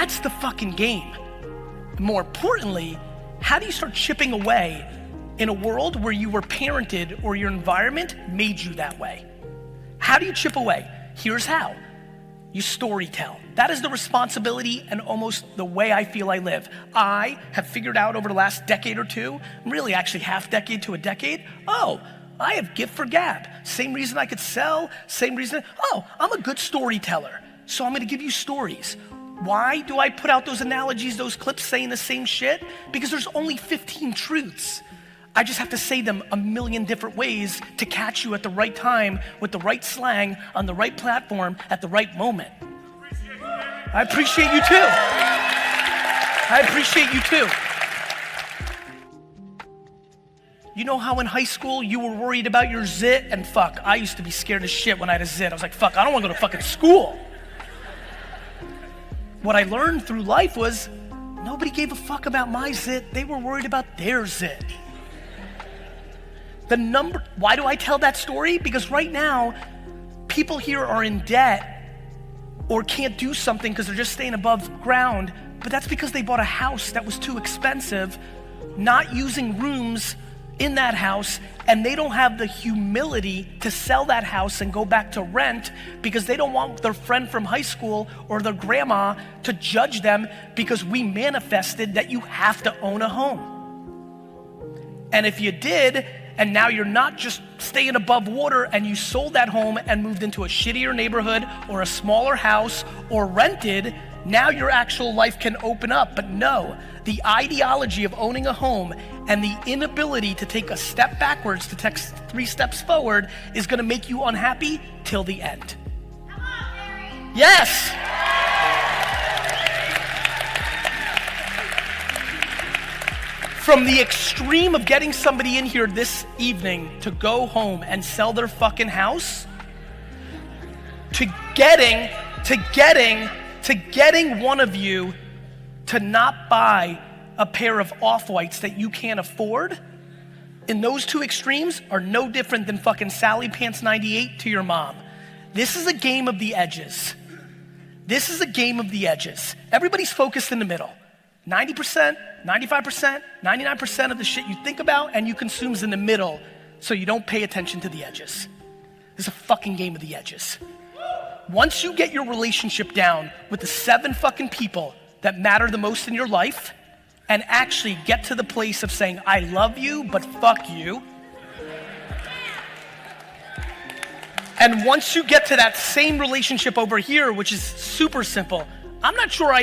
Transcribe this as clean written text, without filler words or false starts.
That's the fucking game. More importantly, how do you start chipping away in a world where you were parented or your environment made you that way? How do you chip away? Here's how. You storytell. That is the responsibility and almost the way I feel I live. I have figured out over the last decade or two, really actually half decade to a decade, I have gift for gab. Same reason I could sell, same reason, I'm a good storyteller. So I'm gonna give you stories. Why do I put out those analogies, those clips saying the same shit? Because there's only 15 truths. I just have to say them a million different ways to catch you at the right time with the right slang on the right platform at the right moment. I appreciate you too. I appreciate you too. You know how in high school you were worried about your zit? And fuck, I used to be scared as shit when I had a zit. I was like, fuck, I don't wanna go to fucking school. What I learned through life was nobody gave a fuck about my zit. They were worried about their zit. Why do I tell that story? Because right now, people here are in debt or can't do something because they're just staying above ground, but that's because they bought a house that was too expensive, not using rooms in that house, and they don't have the humility to sell that house and go back to rent because they don't want their friend from high school or their grandma to judge them because we manifested that you have to own a home. And if you did, and now you're not just staying above water and you sold that home and moved into a shittier neighborhood or a smaller house or rented, now your actual life can open up. But no, the ideology of owning a home and the inability to take a step backwards to take 3 steps forward is gonna make you unhappy till the end. Come on, Mary. Yes. From the extreme of getting somebody in here this evening to go home and sell their fucking house, to getting one of you to not buy a pair of off-whites that you can't afford, in those 2 extremes are no different than fucking Sally Pants 98 to your mom. This is a game of the edges. This is a game of the edges. Everybody's focused in the middle. 90%, 95%, 99% of the shit you think about and you consume's in the middle, so you don't pay attention to the edges. This is a fucking game of the edges. Once you get your relationship down with the 7 fucking people that matter the most in your life and actually get to the place of saying, I love you, but fuck you. And once you get to that same relationship over here, which is super simple, I'm not sure I